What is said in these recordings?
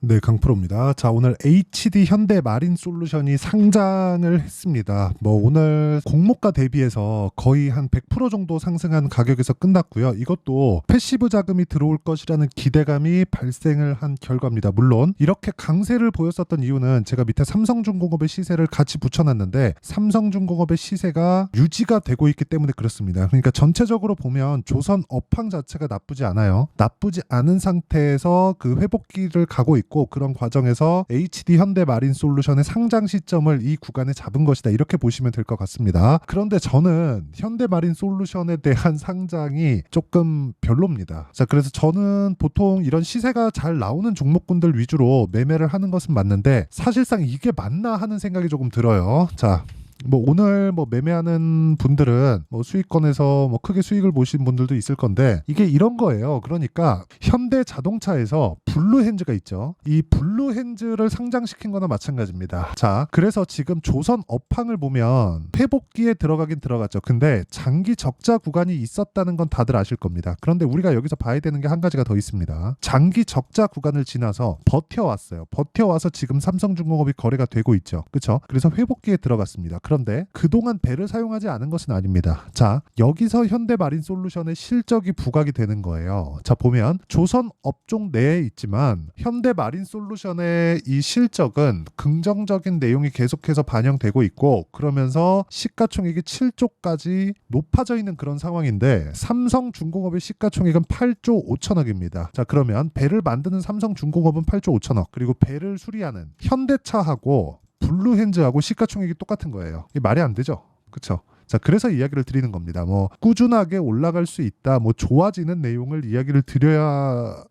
네, 강프로입니다. 자, 오늘 HD 현대 마린 솔루션이 상장을 했습니다. 오늘 공모가 대비해서 거의 한 100% 정도 상승한 가격에서 끝났고요. 이것도 패시브 자금이 들어올 것이라는 기대감이 발생을 한 결과입니다. 물론 이렇게 강세를 보였었던 이유는 제가 밑에 삼성중공업의 시세를 같이 붙여놨는데 삼성중공업의 시세가 유지가 되고 있기 때문에 그렇습니다. 그러니까 전체적으로 보면 조선 업황 자체가 나쁘지 않아요. 나쁘지 않은 상태에서 그 회복기를 가고 있고 그런 과정에서 HD 현대 마린 솔루션의 상장 시점을 이 구간에 잡은 것이다, 이렇게 보시면 될 것 같습니다. 그런데 저는 현대 마린 솔루션에 대한 상장이 조금 별로입니다. 자, 그래서 저는 보통 이런 시세가 잘 나오는 종목군들 위주로 매매를 하는 것은 맞는데 사실상 이게 맞나 하는 생각이 조금 들어요. 자, 오늘 매매하는 분들은 수익권에서 크게 수익을 보신 분들도 있을 건데 이게 이런 거예요. 그러니까 현대 자동차에서 블루핸즈가 있죠. 이 블루핸즈를 상장시킨 거나 마찬가지입니다. 자, 그래서 지금 조선 업황을 보면 회복기에 들어가긴 들어갔죠. 근데 장기 적자 구간이 있었다는 건 다들 아실 겁니다. 그런데 우리가 여기서 봐야 되는 게 한 가지가 더 있습니다. 장기 적자 구간을 지나서 버텨왔어요. 버텨와서 지금 삼성중공업이 거래가 되고 있죠. 그렇죠? 그래서 회복기에 들어갔습니다. 그런데 그동안 배를 사용하지 않은 것은 아닙니다. 자, 여기서 현대마린솔루션의 실적이 부각이 되는 거예요. 자, 보면 조선 업종 내에 있지만 현대마린솔루션의 이 실적은 긍정적인 내용이 계속해서 반영되고 있고 그러면서 시가총액이 7조까지 높아져 있는 그런 상황인데 삼성중공업의 시가총액은 8조 5천억입니다. 자, 그러면 배를 만드는 삼성중공업은 8조 5천억, 그리고 배를 수리하는 현대차하고 블루핸즈하고 시가총액이 똑같은 거예요. 이게 말이 안 되죠. 그렇죠? 자, 그래서 이야기를 드리는 겁니다. 꾸준하게 올라갈 수 있다, 좋아지는 내용을 이야기를 드려야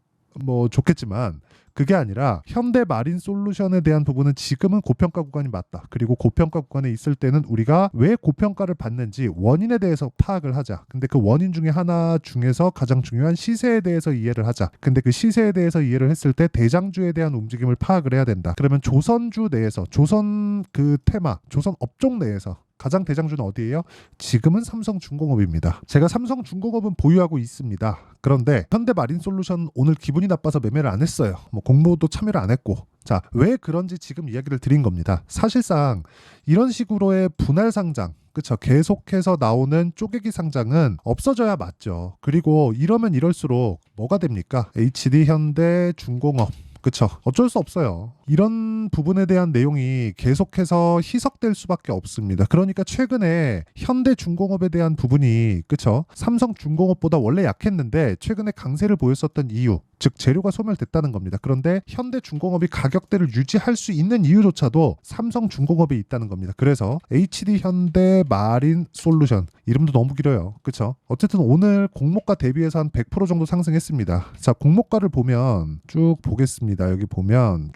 좋겠지만 그게 아니라 현대 마린 솔루션에 대한 부분은 지금은 고평가 구간이 맞다. 그리고 고평가 구간에 있을 때는 우리가 왜 고평가를 받는지 원인에 대해서 파악을 하자. 근데 그 원인 중에 하나 중에서 가장 중요한 시세에 대해서 이해를 하자. 근데 그 시세에 대해서 이해를 했을 때 대장주에 대한 움직임을 파악을 해야 된다. 그러면 조선주 내에서 조선 그 테마, 조선 업종 내에서 가장 대장주는 어디예요? 지금은 삼성중공업입니다. 제가 삼성중공업은 보유하고 있습니다. 그런데 현대마린솔루션 오늘 기분이 나빠서 매매를 안 했어요. 공모도 참여를 안 했고. 자, 왜 그런지 지금 이야기를 드린 겁니다. 사실상 이런 식으로의 분할 상장, 그렇죠, 계속해서 나오는 쪼개기 상장은 없어져야 맞죠. 그리고 이러면 이럴수록 뭐가 됩니까? HD 현대 중공업, 그쵸, 어쩔 수 없어요. 이런 부분에 대한 내용이 계속해서 희석될 수밖에 없습니다. 그러니까 최근에 현대중공업에 대한 부분이, 그쵸, 삼성중공업보다 원래 약했는데 최근에 강세를 보였었던 이유, 즉 재료가 소멸됐다는 겁니다. 그런데 현대중공업이 가격대를 유지할 수 있는 이유조차도 삼성중공업에 있다는 겁니다. 그래서 HD 현대마린솔루션, 이름도 너무 길어요. 그쵸? 어쨌든 오늘 공모가 대비해서 한 100% 정도 상승했습니다. 자, 공모가를 보면 쭉 보겠습니다. 여기 보면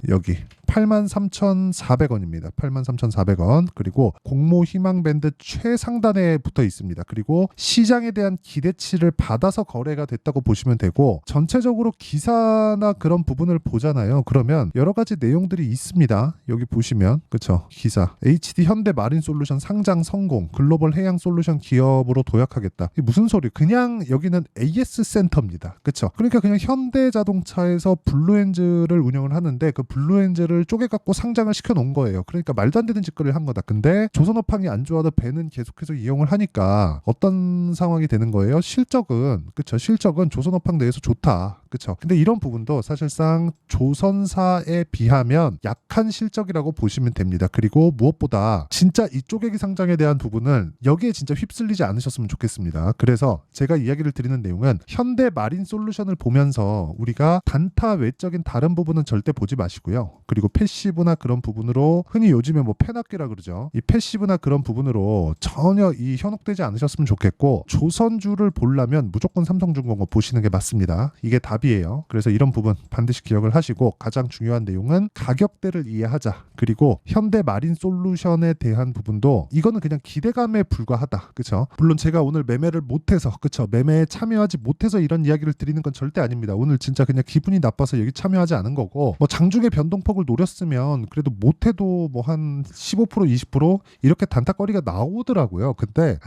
여기 83,400원입니다. 83,400원. 그리고 공모 희망 밴드 최상단에 붙어 있습니다. 그리고 시장에 대한 기대치를 받아서 거래가 됐다고 보시면 되고, 전체적으로 기사나 그런 부분을 보잖아요. 그러면 여러 가지 내용들이 있습니다. 여기 보시면, 그쵸, 기사 HD 현대 마린 솔루션 상장 성공, 글로벌 해양 솔루션 기업으로 도약하겠다. 이게 무슨 소리? 그냥 여기는 AS 센터입니다. 그쵸? 그러니까 그냥 현대자동차에서 블루엔즈를 운영을 하는데 그 블루엔즈를 쪼개갖고 상장을 시켜놓은 거예요. 그러니까 말도 안 되는 짓거리를 한 거다. 근데 조선업황이 안 좋아도 배는 계속해서 이용을 하니까 어떤 상황이 되는 거예요? 실적은, 그쵸, 실적은 조선업황 내에서 좋다. 그쵸? 근데 이런 부분도 사실상 조선사에 비하면 약한 실적이라고 보시면 됩니다. 그리고 무엇보다 진짜 이 쪼개기 상장에 대한 부분은 여기에 진짜 휩쓸리지 않으셨으면 좋겠습니다. 그래서 제가 이야기를 드리는 내용은 현대 마린 솔루션을 보면서 우리가 단타 외적인 다른 부분은 절대 보지 마시고요. 그리고 패시브나 그런 부분으로, 흔히 요즘에 패납기라 그러죠, 이 패시브나 그런 부분으로 전혀 이 현혹되지 않으셨으면 좋겠고, 조선주를 보려면 무조건 삼성중공업 보시는 게 맞습니다. 이게 답이에요. 그래서 이런 부분 반드시 기억을 하시고, 가장 중요한 내용은 가격대를 이해하자. 그리고 현대 마린 솔루션에 대한 부분도 이거는 그냥 기대감에 불과하다. 그쵸? 물론 제가 오늘 매매를 못해서, 그쵸, 매매에 참여하지 못해서 이런 이야기를 드리는 건 절대 아닙니다. 오늘 진짜 그냥 기분이 나빠서 여기 참여하지 않은 거고, 장중에 변동폭을 노렸으면 그래도 못해도 한 15% 20% 이렇게 단타거리가 나오더라고요. 근데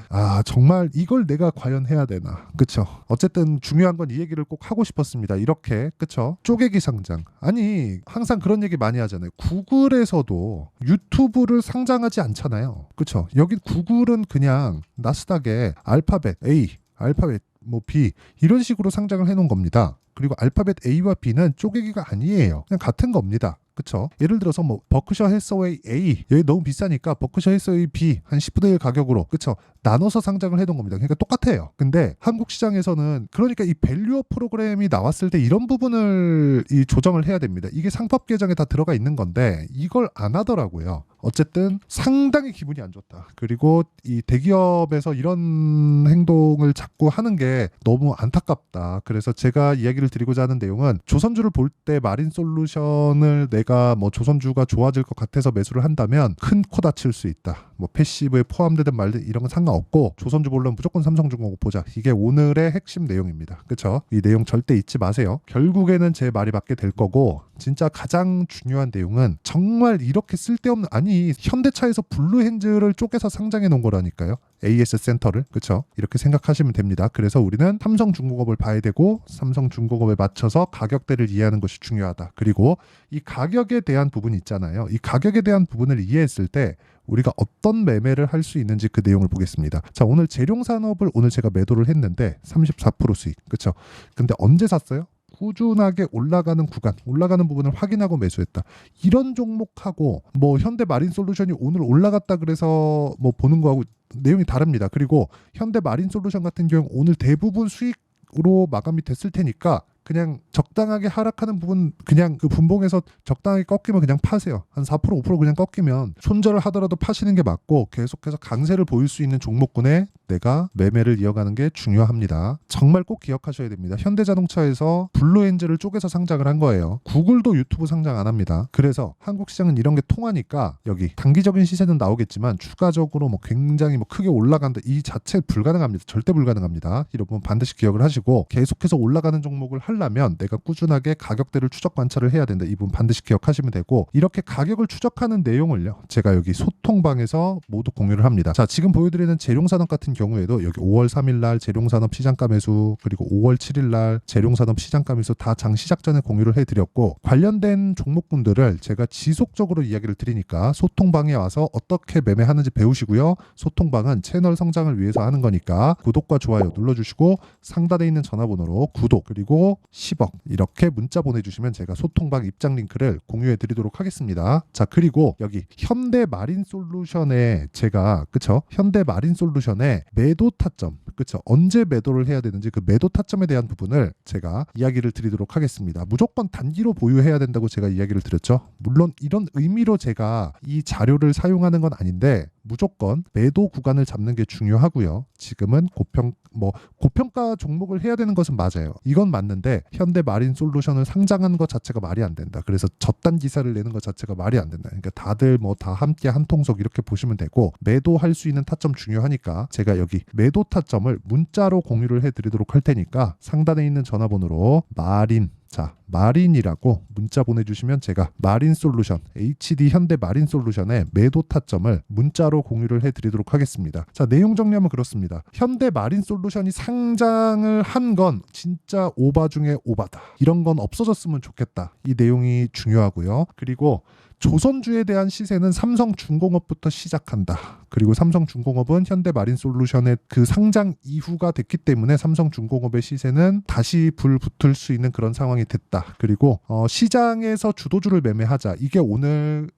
정말 이걸 내가 과연 해야 되나. 그쵸? 어쨌든 중요한 건 이 얘기를 꼭 하고 싶었습니다. 있습니다. 이렇게 그쵸? 쪼개기 상장. 아니 항상 그런 얘기 많이 하잖아요. 구글에서도 유튜브를 상장하지 않잖아요. 그쵸? 여기 구글은 그냥 나스닥에 알파벳 A, 알파벳 뭐 B 이런 식으로 상장을 해놓은 겁니다. 그리고 알파벳 A와 B는 쪼개기가 아니에요. 그냥 같은 겁니다. 그쵸? 예를 들어서 뭐 버크셔 해서웨이 A 여기 너무 비싸니까 버크셔 해서웨이 B 한 10분의 1 가격으로 그쵸? 나눠서 상장을 해둔 겁니다. 그러니까 똑같아요. 근데 한국 시장에서는 그러니까 이 밸류업 프로그램이 나왔을 때 이런 부분을 이 조정을 해야 됩니다. 이게 상법 개정에 다 들어가 있는 건데 이걸 안 하더라고요. 어쨌든 상당히 기분이 안 좋다. 그리고 이 대기업에서 이런 행동을 자꾸 하는 게 너무 안타깝다. 그래서 제가 이야기를 드리고자 하는 내용은 조선주를 볼 때 마린솔루션을 내가 뭐 조선주가 좋아질 것 같아서 매수를 한다면 큰 코 다칠 수 있다. 뭐 패시브에 포함되든 말든 이런 건 상관없고 조선주 보려면 무조건 삼성중공업 보자. 이게 오늘의 핵심 내용입니다. 그렇죠? 이 내용 절대 잊지 마세요. 결국에는 제 말이 맞게 될 거고 진짜 가장 중요한 내용은 정말 이렇게 쓸데없는 아니 현대차에서 블루핸즈를 쪼개서 상장해 놓은 거라니까요. AS 센터를 그렇죠? 이렇게 생각하시면 됩니다. 그래서 우리는 삼성중공업을 봐야 되고 삼성중공업에 맞춰서 가격대를 이해하는 것이 중요하다. 그리고 이 가격에 대한 부분이 있잖아요. 이 가격에 대한 부분을 이해했을 때 우리가 어떤 매매를 할 수 있는지 그 내용을 보겠습니다. 자, 오늘 재룡산업을 오늘 제가 매도를 했는데 34% 수익. 그렇죠? 근데 언제 샀어요? 꾸준하게 올라가는 구간, 올라가는 부분을 확인하고 매수했다. 이런 종목하고 뭐 현대마린솔루션이 오늘 올라갔다 그래서 뭐 보는 거하고 내용이 다릅니다. 그리고 현대마린솔루션 같은 경우 오늘 대부분 수익으로 마감이 됐을 테니까 그냥 적당하게 하락하는 부분 그냥 그 분봉에서 적당하게 꺾이면 그냥 파세요. 한 4% 5% 그냥 꺾이면 손절을 하더라도 파시는 게 맞고 계속해서 강세를 보일 수 있는 종목군에 내가 매매를 이어가는 게 중요합니다. 정말 꼭 기억하셔야 됩니다. 현대자동차에서 블루엔즈를 쪼개서 상장을 한 거예요. 구글도 유튜브 상장 안 합니다. 그래서 한국 시장은 이런 게 통하니까 여기 단기적인 시세는 나오겠지만 추가적으로 뭐 굉장히 뭐 크게 올라간다 이 자체 불가능합니다. 절대 불가능합니다. 여러분 반드시 기억을 하시고 계속해서 올라가는 종목을 하려면 내가 꾸준하게 가격대를 추적 관찰을 해야 된다. 이 부분 반드시 기억하시면 되고 이렇게 가격을 추적하는 내용을요. 제가 여기 소통방에서 모두 공유를 합니다. 자, 지금 보여드리는 재룡산업 같은 경우에도 여기 5월 3일 날 재룡산업 시장가 매수 그리고 5월 7일 날 재룡산업 시장가 매수 다 장 시작 전에 공유를 해드렸고 관련된 종목군들을 제가 지속적으로 이야기를 드리니까 소통방에 와서 어떻게 매매하는지 배우시고요. 소통방은 채널 성장을 위해서 하는 거니까 구독과 좋아요 눌러주시고 상단에 있는 전화번호로 구독 그리고 10억 이렇게 문자 보내주시면 제가 소통방 입장 링크를 공유해 드리도록 하겠습니다. 자, 그리고 여기 현대마린솔루션에 제가 그쵸? 현대마린솔루션에 매도 타점 그쵸? 언제 매도를 해야 되는지 그 매도 타점에 대한 부분을 제가 이야기를 드리도록 하겠습니다. 무조건 단기로 보유해야 된다고 제가 이야기를 드렸죠. 물론 이런 의미로 제가 이 자료를 사용하는 건 아닌데 무조건 매도 구간을 잡는 게 중요하고요. 지금은 고평가 종목을 해야 되는 것은 맞아요. 이건 맞는데 현대마린솔루션을 상장한 것 자체가 말이 안 된다. 그래서 저단 기사를 내는 것 자체가 말이 안 된다. 그러니까 다들 뭐 다 함께 한 통속 이렇게 보시면 되고 매도할 수 있는 타점 중요하니까 제가 여기 매도 타점을 문자로 공유를 해드리도록 할 테니까 상단에 있는 전화번호로 마린이라고 문자 보내주시면 제가 마린솔루션 HD 현대마린솔루션의 매도 타점을 문자로 공유를 해드리도록 하겠습니다. 자, 내용 정리하면 그렇습니다. 현대마린솔루션이 상장을 한 건 진짜 오바 중에 오바다. 이런 건 없어졌으면 좋겠다. 이 내용이 중요하고요. 그리고 조선주에 대한 시세는 삼성중공업부터 시작한다. 그리고 삼성중공업은 현대마린솔루션의 그 상장 이후가 됐기 때문에 삼성중공업의 시세는 다시 불 붙을 수 있는 그런 상황이 됐다. 그리고 시장에서 주도주를 매매하자. 이게 오늘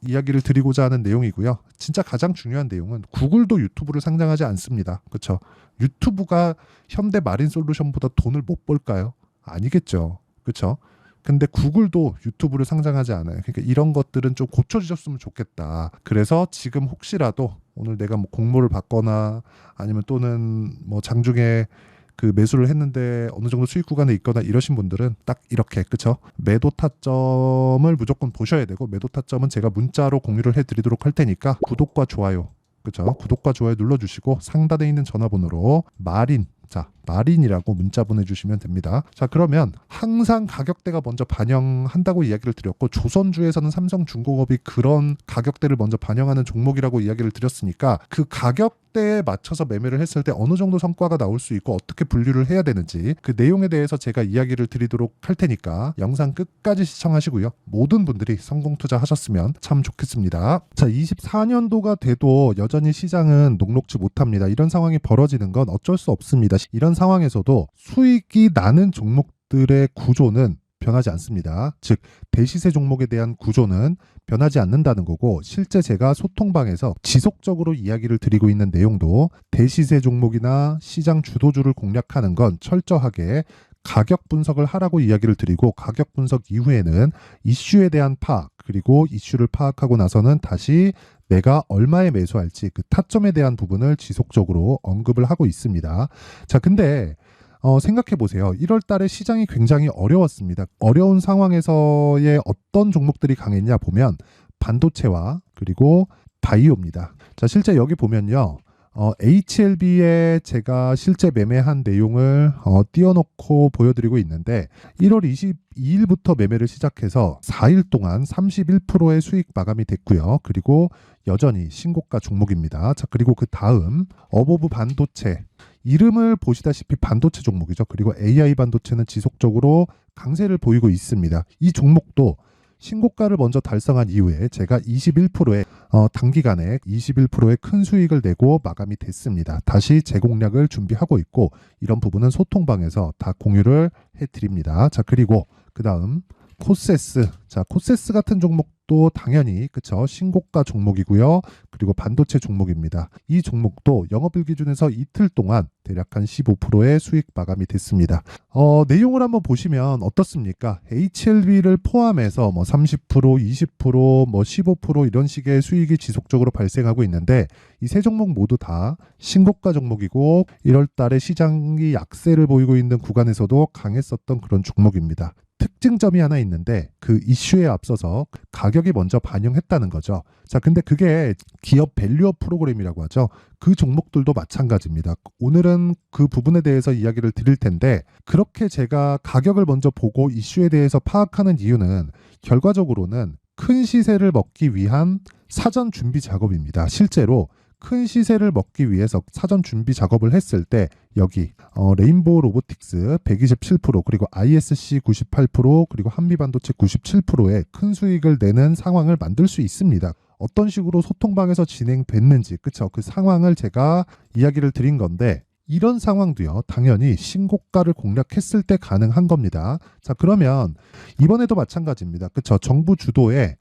이야기를 드리고자 하는 내용이고요. 진짜 가장 중요한 내용은 구글도 유튜브를 상장하지 않습니다. 그렇죠? 유튜브가 현대마린솔루션보다 돈을 못 벌까요? 아니겠죠. 그렇죠? 근데 구글도 유튜브를 상장하지 않아요. 그러니까 이런 것들은 좀 고쳐주셨으면 좋겠다. 그래서 지금 혹시라도 오늘 내가 뭐 공모를 받거나 아니면 또는 뭐 장중에 그 매수를 했는데 어느 정도 수익 구간에 있거나 이러신 분들은 딱 이렇게 그쵸? 매도 타점을 무조건 보셔야 되고 매도 타점은 제가 문자로 공유를 해드리도록 할 테니까 구독과 좋아요 그쵸? 구독과 좋아요 눌러주시고 상단에 있는 전화번호로 마린 자, 마린이라고 문자 보내주시면 됩니다. 자, 그러면 항상 가격대가 먼저 반영한다고 이야기를 드렸고, 조선주에서는 삼성중공업이 그런 가격대를 먼저 반영하는 종목이라고 이야기를 드렸으니까 그 가격대에 맞춰서 매매를 했을 때 어느 정도 성과가 나올 수 있고 어떻게 분류를 해야 되는지 그 내용에 대해서 제가 이야기를 드리도록 할 테니까 영상 끝까지 시청하시고요. 모든 분들이 성공 투자하셨으면 참 좋겠습니다. 자, 24년도가 돼도 여전히 시장은 녹록지 못합니다. 이런 상황이 벌어지는 건 어쩔 수 없습니다. 이런 상황에서도 수익이 나는 종목들의 구조는 변하지 않습니다. 즉 대시세 종목에 대한 구조는 변하지 않는다는 거고, 실제 제가 소통방에서 지속적으로 이야기를 드리고 있는 내용도 대시세 종목이나 시장 주도주를 공략하는 건 철저하게 가격 분석을 하라고 이야기를 드리고, 가격 분석 이후에는 이슈에 대한 파악, 그리고 이슈를 파악하고 나서는 다시 내가 얼마에 매수할지 그 타점에 대한 부분을 지속적으로 언급을 하고 있습니다. 자, 근데 생각해 보세요. 1월 달에 시장이 굉장히 어려웠습니다. 어려운 상황에서의 어떤 종목들이 강했냐 보면 반도체와 그리고 바이오입니다. 자, 실제 여기 보면요. HLB에 제가 실제 매매한 내용을 띄워놓고 보여드리고 있는데, 1월 22일부터 매매를 시작해서 4일 동안 31%의 수익 마감이 됐고요. 그리고 여전히 신고가 종목입니다. 자, 그리고 그 다음 어보브 반도체, 이름을 보시다시피 반도체 종목이죠. 그리고 AI 반도체는 지속적으로 강세를 보이고 있습니다. 이 종목도 신고가를 먼저 달성한 이후에 제가 21%의 단기간에 21%의 큰 수익을 내고 마감이 됐습니다. 다시 재공략을 준비하고 있고, 이런 부분은 소통방에서 다 공유를 해드립니다. 자, 그리고 그 다음 코세스. 자, 코세스 같은 종목도 당연히 그쵸, 신고가 종목이고요. 그리고 반도체 종목입니다. 이 종목도 영업일 기준에서 이틀 동안 대략 한 15%의 수익 마감이 됐습니다. 내용을 한번 보시면 어떻습니까? HLB를 포함해서 뭐 30%, 20%, 뭐 15% 이런 식의 수익이 지속적으로 발생하고 있는데, 이 세 종목 모두 다 신고가 종목이고 1월 달에 시장이 약세를 보이고 있는 구간에서도 강했었던 그런 종목입니다. 특징점이 하나 있는데 그 이슈에 앞서서 가격이 먼저 반영했다는 거죠. 자, 근데 그게 기업 밸류업 프로그램이라고 하죠. 그 종목들도 마찬가지입니다. 오늘은 그 부분에 대해서 이야기를 드릴 텐데, 그렇게 제가 가격을 먼저 보고 이슈에 대해서 파악하는 이유는 결과적으로는 큰 시세를 먹기 위한 사전 준비 작업입니다. 실제로 큰 시세를 먹기 위해서 사전 준비 작업을 했을 때 여기 레인보우 로보틱스 127%, 그리고 ISC 98%, 그리고 한미반도체 97%의 큰 수익을 내는 상황을 만들 수 있습니다. 어떤 식으로 소통방에서 진행됐는지, 그쵸? 그 상황을 제가 이야기를 드린 건데, 이런 상황도요, 당연히 신고가를 공략했을 때 가능한 겁니다. 자, 그러면 이번에도 마찬가지입니다. 그쵸? 정부 주도의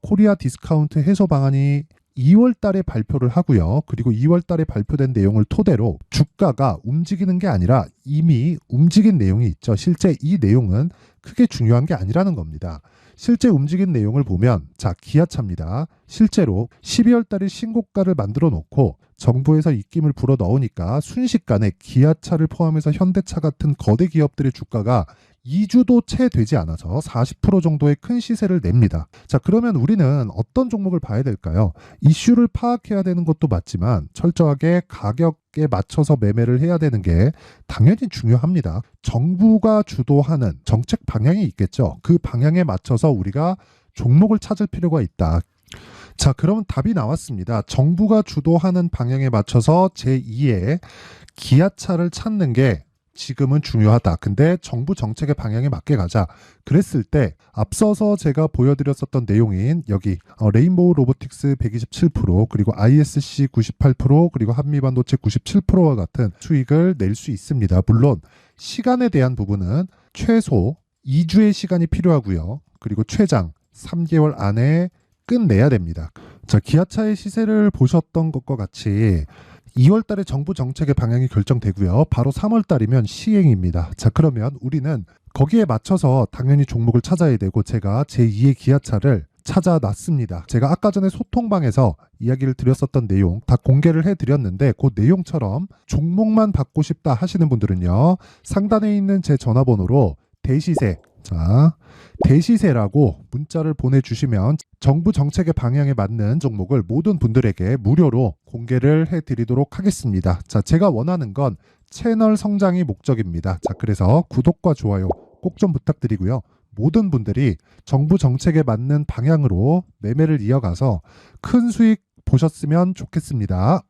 코리아 디스카운트 해소 방안이 2월 달에 발표를 하고요. 그리고 2월 달에 발표된 내용을 토대로 주가가 움직이는 게 아니라 이미 움직인 내용이 있죠. 실제 이 내용은 크게 중요한 게 아니라는 겁니다. 실제 움직인 내용을 보면, 자, 기아차입니다. 실제로 12월 달에 신고가를 만들어 놓고 정부에서 입김을 불어 넣으니까 순식간에 기아차를 포함해서 현대차 같은 거대 기업들의 주가가 2주도 채 되지 않아서 40% 정도의 큰 시세를 냅니다. 자, 그러면 우리는 어떤 종목을 봐야 될까요? 이슈를 파악해야 되는 것도 맞지만 철저하게 가격에 맞춰서 매매를 해야 되는 게 당연히 중요합니다. 정부가 주도하는 정책 방향이 있겠죠. 그 방향에 맞춰서 우리가 종목을 찾을 필요가 있다. 자, 그럼 답이 나왔습니다. 정부가 주도하는 방향에 맞춰서 제2의 기아차를 찾는 게 지금은 중요하다. 근데 정부 정책의 방향에 맞게 가자. 그랬을 때 앞서서 제가 보여드렸었던 내용인 여기 레인보우 로보틱스 127%, 그리고 ISC 98%, 그리고 한미반도체 97%와 같은 수익을 낼 수 있습니다. 물론 시간에 대한 부분은 최소 2주의 시간이 필요하고요. 그리고 최장 3개월 안에 끝내야 됩니다. 자, 기아차의 시세를 보셨던 것과 같이 2월 달에 정부 정책의 방향이 결정되고요. 바로 3월 달이면 시행입니다. 자, 그러면 우리는 거기에 맞춰서 당연히 종목을 찾아야 되고, 제가 제2의 기아차를 찾아놨습니다. 제가 아까 전에 소통방에서 이야기를 드렸었던 내용 다 공개를 해드렸는데, 그 내용처럼 종목만 받고 싶다 하시는 분들은요, 상단에 있는 제 전화번호로 대시세, 자, 대시세라고 문자를 보내주시면 정부 정책의 방향에 맞는 종목을 모든 분들에게 무료로 공개를 해드리도록 하겠습니다. 자, 제가 원하는 건 채널 성장이 목적입니다. 자, 그래서 구독과 좋아요 꼭 좀 부탁드리고요. 모든 분들이 정부 정책에 맞는 방향으로 매매를 이어가서 큰 수익 보셨으면 좋겠습니다.